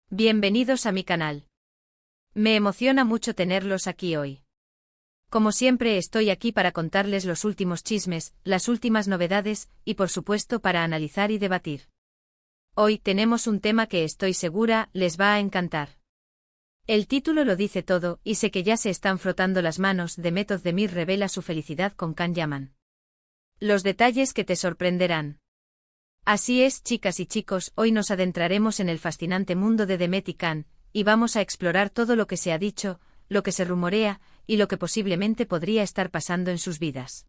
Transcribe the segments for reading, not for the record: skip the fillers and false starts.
Bienvenidos a mi canal. Me emociona mucho tenerlos aquí hoy. Como siempre estoy aquí para contarles los últimos chismes, las últimas novedades, y por supuesto para analizar y debatir. Hoy tenemos un tema que estoy segura les va a encantar. El título lo dice todo, y sé que ya se están frotando las manos. Demet Özdemir revela su felicidad con Can Yaman. Los detalles que te sorprenderán. Así es, chicas y chicos, hoy nos adentraremos en el fascinante mundo de Demet y Can, y vamos a explorar todo lo que se ha dicho, lo que se rumorea, y lo que posiblemente podría estar pasando en sus vidas.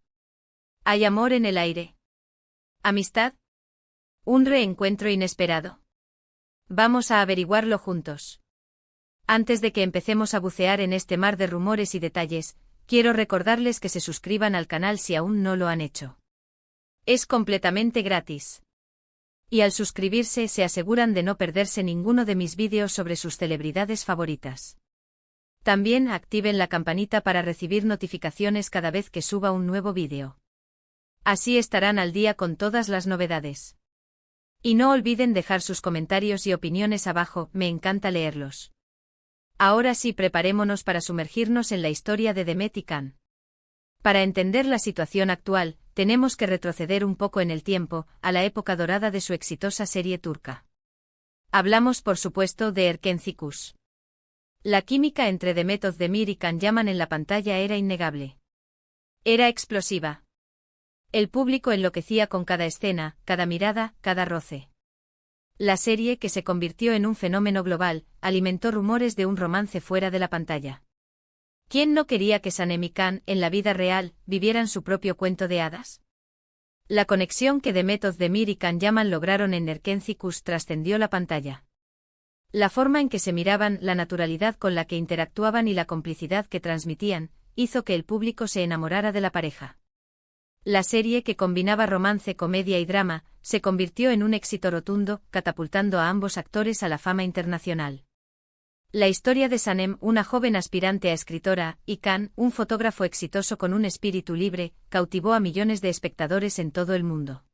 ¿Hay amor en el aire? ¿Amistad? ¿Un reencuentro inesperado? Vamos a averiguarlo juntos. Antes de que empecemos a bucear en este mar de rumores y detalles, quiero recordarles que se suscriban al canal si aún no lo han hecho. Es completamente gratis. Y al suscribirse se aseguran de no perderse ninguno de mis vídeos sobre sus celebridades favoritas. También activen la campanita para recibir notificaciones cada vez que suba un nuevo vídeo. Así estarán al día con todas las novedades. Y no olviden dejar sus comentarios y opiniones abajo, me encanta leerlos. Ahora sí, preparémonos para sumergirnos en la historia de Demet y Can. Para entender la situación actual, tenemos que retroceder un poco en el tiempo, a la época dorada de su exitosa serie turca. Hablamos por supuesto de Erkenci Kuş. La química entre Demet Özdemir y Can Yaman en la pantalla era innegable. Era explosiva. El público enloquecía con cada escena, cada mirada, cada roce. La serie, que se convirtió en un fenómeno global, alimentó rumores de un romance fuera de la pantalla. ¿Quién no quería que Sanem y Can, en la vida real, vivieran su propio cuento de hadas? La conexión que Demet Özdemir y Can Yaman lograron en Erkenci Kuş trascendió la pantalla. La forma en que se miraban, la naturalidad con la que interactuaban y la complicidad que transmitían, hizo que el público se enamorara de la pareja. La serie, que combinaba romance, comedia y drama, se convirtió en un éxito rotundo, catapultando a ambos actores a la fama internacional. La historia de Sanem, una joven aspirante a escritora, y Can, un fotógrafo exitoso con un espíritu libre, cautivó a millones de espectadores en todo el mundo.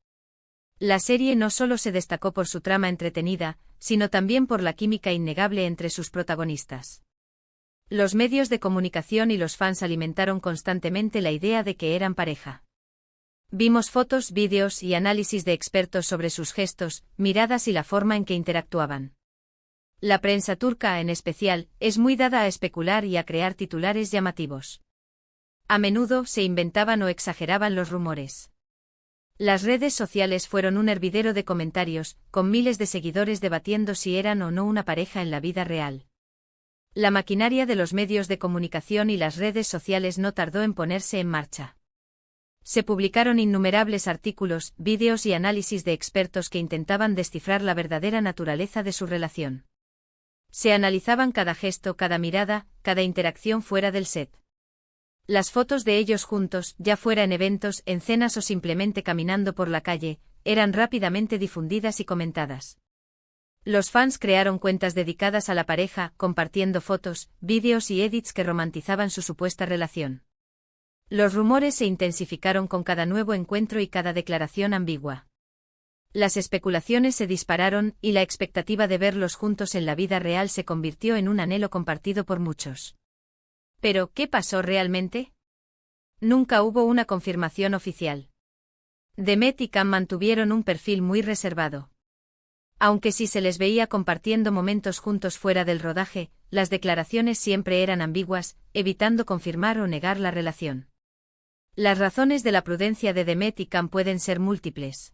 La serie no solo se destacó por su trama entretenida, sino también por la química innegable entre sus protagonistas. Los medios de comunicación y los fans alimentaron constantemente la idea de que eran pareja. Vimos fotos, vídeos y análisis de expertos sobre sus gestos, miradas y la forma en que interactuaban. La prensa turca, en especial, es muy dada a especular y a crear titulares llamativos. A menudo se inventaban o exageraban los rumores. Las redes sociales fueron un hervidero de comentarios, con miles de seguidores debatiendo si eran o no una pareja en la vida real. La maquinaria de los medios de comunicación y las redes sociales no tardó en ponerse en marcha. Se publicaron innumerables artículos, vídeos y análisis de expertos que intentaban descifrar la verdadera naturaleza de su relación. Se analizaban cada gesto, cada mirada, cada interacción fuera del set. Las fotos de ellos juntos, ya fuera en eventos, en cenas o simplemente caminando por la calle, eran rápidamente difundidas y comentadas. Los fans crearon cuentas dedicadas a la pareja, compartiendo fotos, vídeos y edits que romantizaban su supuesta relación. Los rumores se intensificaron con cada nuevo encuentro y cada declaración ambigua. Las especulaciones se dispararon, y la expectativa de verlos juntos en la vida real se convirtió en un anhelo compartido por muchos. ¿Pero qué pasó realmente? Nunca hubo una confirmación oficial. Demet y Can mantuvieron un perfil muy reservado. Aunque sí se les veía compartiendo momentos juntos fuera del rodaje, las declaraciones siempre eran ambiguas, evitando confirmar o negar la relación. Las razones de la prudencia de Demet y Can pueden ser múltiples.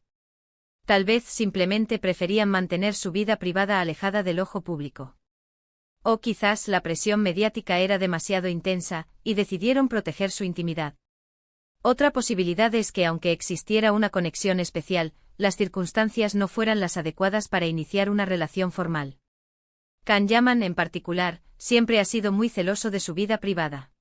Tal vez simplemente preferían mantener su vida privada alejada del ojo público. O quizás la presión mediática era demasiado intensa, y decidieron proteger su intimidad. Otra posibilidad es que, aunque existiera una conexión especial, las circunstancias no fueran las adecuadas para iniciar una relación formal. Can Yaman, en particular, siempre ha sido muy celoso de su vida privada.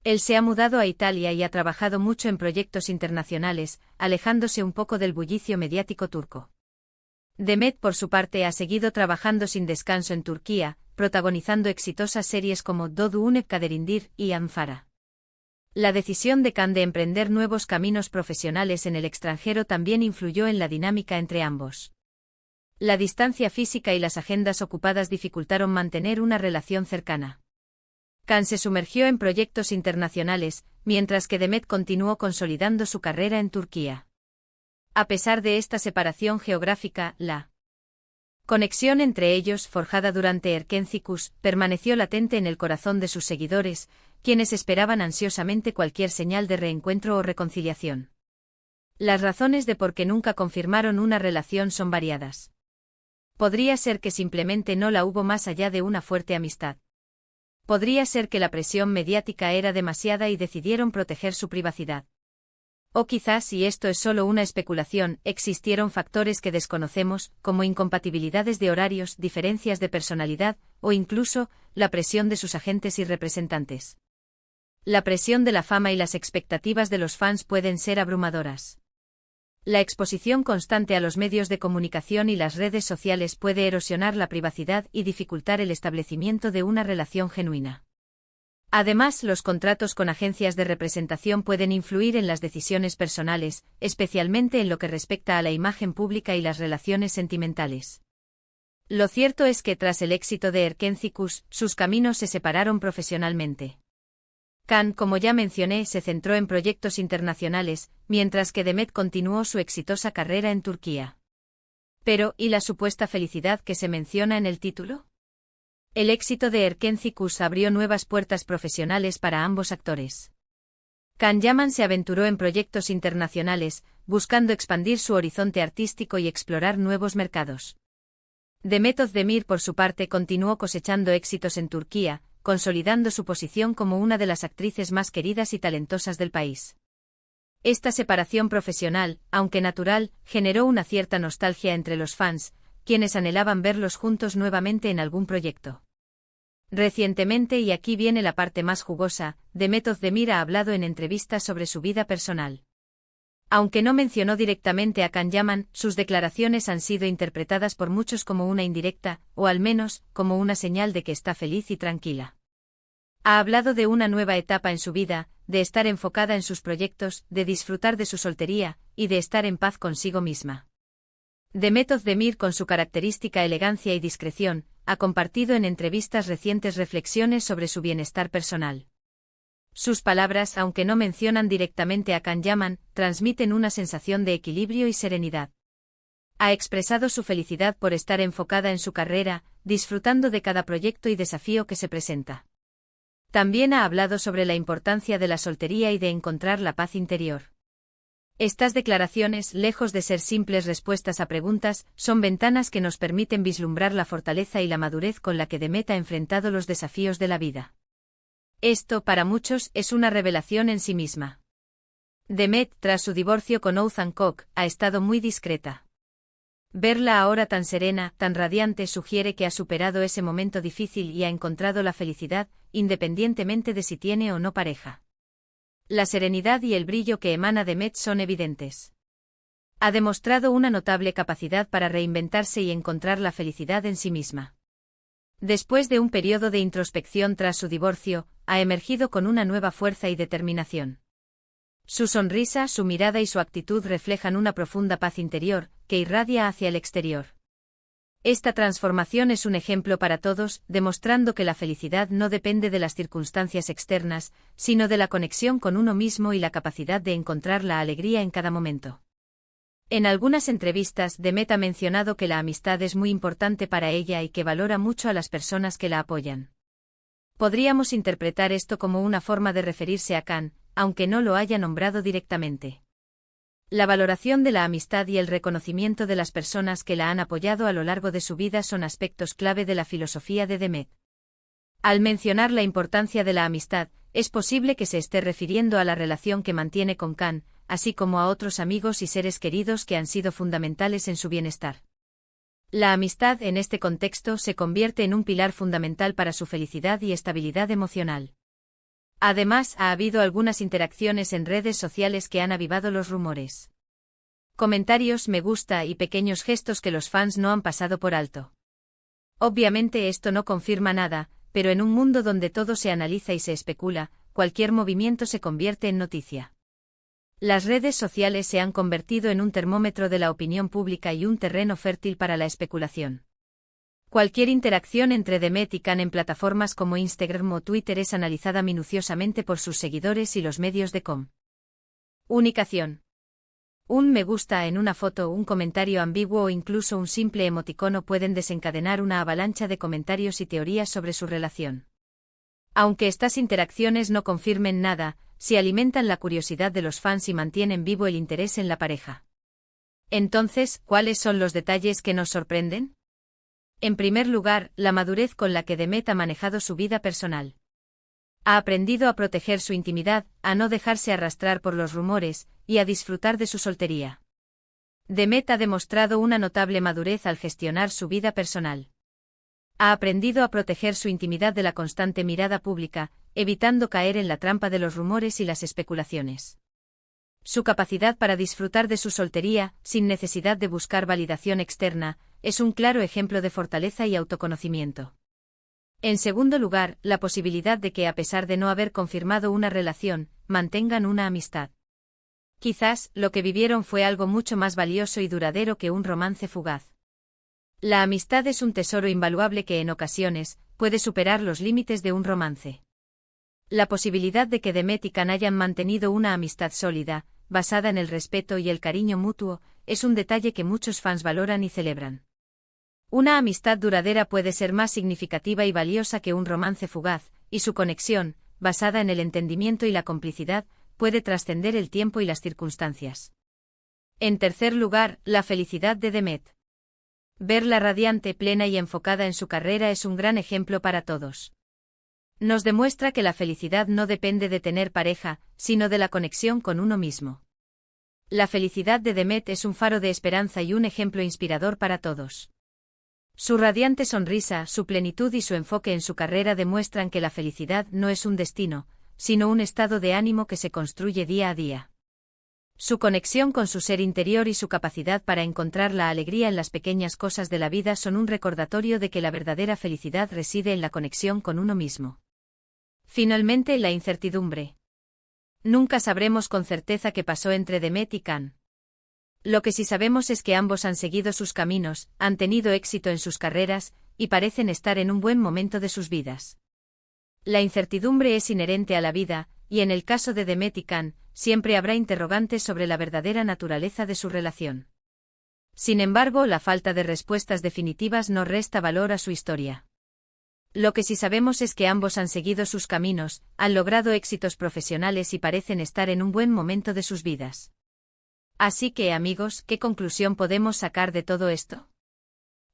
Él se ha mudado a Italia y ha trabajado mucho en proyectos internacionales, alejándose un poco del bullicio mediático turco. Demet, por su parte, ha seguido trabajando sin descanso en Turquía, protagonizando exitosas series como Doğduğun Kaderindir y Ankara. La decisión de Can de emprender nuevos caminos profesionales en el extranjero también influyó en la dinámica entre ambos. La distancia física y las agendas ocupadas dificultaron mantener una relación cercana. Khan se sumergió en proyectos internacionales, mientras que Demet continuó consolidando su carrera en Turquía. A pesar de esta separación geográfica, la conexión entre ellos, forjada durante Erkenci-Kuş, permaneció latente en el corazón de sus seguidores, quienes esperaban ansiosamente cualquier señal de reencuentro o reconciliación. Las razones de por qué nunca confirmaron una relación son variadas. Podría ser que simplemente no la hubo más allá de una fuerte amistad. Podría ser que la presión mediática era demasiada y decidieron proteger su privacidad. O quizás, y esto es solo una especulación, existieron factores que desconocemos, como incompatibilidades de horarios, diferencias de personalidad, o incluso, la presión de sus agentes y representantes. La presión de la fama y las expectativas de los fans pueden ser abrumadoras. La exposición constante a los medios de comunicación y las redes sociales puede erosionar la privacidad y dificultar el establecimiento de una relación genuina. Además, los contratos con agencias de representación pueden influir en las decisiones personales, especialmente en lo que respecta a la imagen pública y las relaciones sentimentales. Lo cierto es que tras el éxito de Erkenci-Kuş, sus caminos se separaron profesionalmente. Khan, como ya mencioné, se centró en proyectos internacionales, mientras que Demet continuó su exitosa carrera en Turquía. Pero, ¿y la supuesta felicidad que se menciona en el título? El éxito de Erkenci-Kuş abrió nuevas puertas profesionales para ambos actores. Can Yaman se aventuró en proyectos internacionales, buscando expandir su horizonte artístico y explorar nuevos mercados. Demet Özdemir, por su parte, continuó cosechando éxitos en Turquía, consolidando su posición como una de las actrices más queridas y talentosas del país. Esta separación profesional, aunque natural, generó una cierta nostalgia entre los fans, quienes anhelaban verlos juntos nuevamente en algún proyecto. Recientemente, y aquí viene la parte más jugosa, Demet Özdemir ha hablado en entrevistas sobre su vida personal. Aunque no mencionó directamente a Can Yaman, sus declaraciones han sido interpretadas por muchos como una indirecta, o al menos, como una señal de que está feliz y tranquila. Ha hablado de una nueva etapa en su vida, de estar enfocada en sus proyectos, de disfrutar de su soltería, y de estar en paz consigo misma. Demet Özdemir, con su característica elegancia y discreción, ha compartido en entrevistas recientes reflexiones sobre su bienestar personal. Sus palabras, aunque no mencionan directamente a Can Yaman, transmiten una sensación de equilibrio y serenidad. Ha expresado su felicidad por estar enfocada en su carrera, disfrutando de cada proyecto y desafío que se presenta. También ha hablado sobre la importancia de la soltería y de encontrar la paz interior. Estas declaraciones, lejos de ser simples respuestas a preguntas, son ventanas que nos permiten vislumbrar la fortaleza y la madurez con la que Demet ha enfrentado los desafíos de la vida. Esto, para muchos, es una revelación en sí misma. Demet, tras su divorcio con Oğuzhan Koç, ha estado muy discreta. Verla ahora tan serena, tan radiante, sugiere que ha superado ese momento difícil y ha encontrado la felicidad, independientemente de si tiene o no pareja. La serenidad y el brillo que emana Demet son evidentes. Ha demostrado una notable capacidad para reinventarse y encontrar la felicidad en sí misma. Después de un periodo de introspección tras su divorcio, ha emergido con una nueva fuerza y determinación. Su sonrisa, su mirada y su actitud reflejan una profunda paz interior, que irradia hacia el exterior. Esta transformación es un ejemplo para todos, demostrando que la felicidad no depende de las circunstancias externas, sino de la conexión con uno mismo y la capacidad de encontrar la alegría en cada momento. En algunas entrevistas, Demet ha mencionado que la amistad es muy importante para ella y que valora mucho a las personas que la apoyan. Podríamos interpretar esto como una forma de referirse a Can, aunque no lo haya nombrado directamente. La valoración de la amistad y el reconocimiento de las personas que la han apoyado a lo largo de su vida son aspectos clave de la filosofía de Demet. Al mencionar la importancia de la amistad, es posible que se esté refiriendo a la relación que mantiene con Can, así como a otros amigos y seres queridos que han sido fundamentales en su bienestar. La amistad en este contexto se convierte en un pilar fundamental para su felicidad y estabilidad emocional. Además, ha habido algunas interacciones en redes sociales que han avivado los rumores. Comentarios, me gusta y pequeños gestos que los fans no han pasado por alto. Obviamente esto no confirma nada, pero en un mundo donde todo se analiza y se especula, cualquier movimiento se convierte en noticia. Las redes sociales se han convertido en un termómetro de la opinión pública y un terreno fértil para la especulación. Cualquier interacción entre Demet y Can en plataformas como Instagram o Twitter es analizada minuciosamente por sus seguidores y los medios de comunicación. Un me gusta en una foto, un comentario ambiguo o incluso un simple emoticono pueden desencadenar una avalancha de comentarios y teorías sobre su relación. Aunque estas interacciones no confirmen nada, sí alimentan la curiosidad de los fans y mantienen vivo el interés en la pareja. Entonces, ¿cuáles son los detalles que nos sorprenden? En primer lugar, la madurez con la que Demet ha manejado su vida personal. Ha aprendido a proteger su intimidad, a no dejarse arrastrar por los rumores, y a disfrutar de su soltería. Demet ha demostrado una notable madurez al gestionar su vida personal. Ha aprendido a proteger su intimidad de la constante mirada pública, evitando caer en la trampa de los rumores y las especulaciones. Su capacidad para disfrutar de su soltería, sin necesidad de buscar validación externa, es un claro ejemplo de fortaleza y autoconocimiento. En segundo lugar, la posibilidad de que, a pesar de no haber confirmado una relación, mantengan una amistad. Quizás, lo que vivieron fue algo mucho más valioso y duradero que un romance fugaz. La amistad es un tesoro invaluable que en ocasiones, puede superar los límites de un romance. La posibilidad de que Demet y Can hayan mantenido una amistad sólida, basada en el respeto y el cariño mutuo, es un detalle que muchos fans valoran y celebran. Una amistad duradera puede ser más significativa y valiosa que un romance fugaz, y su conexión, basada en el entendimiento y la complicidad, puede trascender el tiempo y las circunstancias. En tercer lugar, la felicidad de Demet. Verla radiante, plena y enfocada en su carrera es un gran ejemplo para todos. Nos demuestra que la felicidad no depende de tener pareja, sino de la conexión con uno mismo. La felicidad de Demet es un faro de esperanza y un ejemplo inspirador para todos. Su radiante sonrisa, su plenitud y su enfoque en su carrera demuestran que la felicidad no es un destino, sino un estado de ánimo que se construye día a día. Su conexión con su ser interior y su capacidad para encontrar la alegría en las pequeñas cosas de la vida son un recordatorio de que la verdadera felicidad reside en la conexión con uno mismo. Finalmente, la incertidumbre. Nunca sabremos con certeza qué pasó entre Demet y Can. Lo que sí sabemos es que ambos han seguido sus caminos, han tenido éxito en sus carreras, y parecen estar en un buen momento de sus vidas. La incertidumbre es inherente a la vida, y en el caso de Demet y Can, siempre habrá interrogantes sobre la verdadera naturaleza de su relación. Sin embargo, la falta de respuestas definitivas no resta valor a su historia. Lo que sí sabemos es que ambos han seguido sus caminos, han logrado éxitos profesionales y parecen estar en un buen momento de sus vidas. Así que, amigos, ¿qué conclusión podemos sacar de todo esto?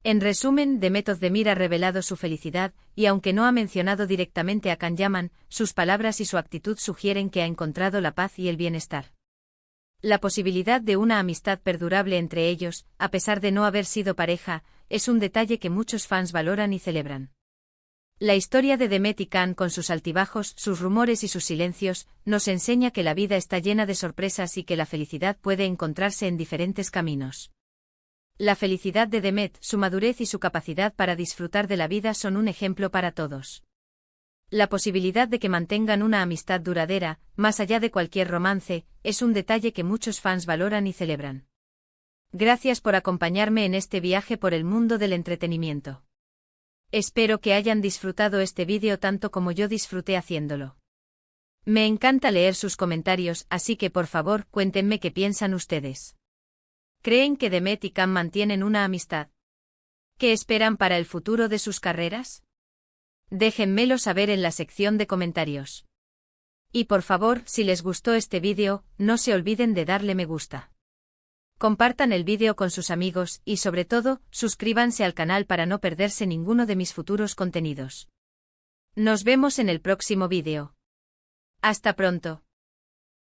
En resumen, Demet Özdemir ha revelado su felicidad, y aunque no ha mencionado directamente a Can Yaman, sus palabras y su actitud sugieren que ha encontrado la paz y el bienestar. La posibilidad de una amistad perdurable entre ellos, a pesar de no haber sido pareja, es un detalle que muchos fans valoran y celebran. La historia de Demet y Can, con sus altibajos, sus rumores y sus silencios, nos enseña que la vida está llena de sorpresas y que la felicidad puede encontrarse en diferentes caminos. La felicidad de Demet, su madurez y su capacidad para disfrutar de la vida son un ejemplo para todos. La posibilidad de que mantengan una amistad duradera, más allá de cualquier romance, es un detalle que muchos fans valoran y celebran. Gracias por acompañarme en este viaje por el mundo del entretenimiento. Espero que hayan disfrutado este vídeo tanto como yo disfruté haciéndolo. Me encanta leer sus comentarios, así que por favor, cuéntenme qué piensan ustedes. ¿Creen que Demet y Can mantienen una amistad? ¿Qué esperan para el futuro de sus carreras? Déjenmelo saber en la sección de comentarios. Y por favor, si les gustó este vídeo, no se olviden de darle me gusta. Compartan el vídeo con sus amigos y sobre todo, suscríbanse al canal para no perderse ninguno de mis futuros contenidos. Nos vemos en el próximo vídeo. Hasta pronto.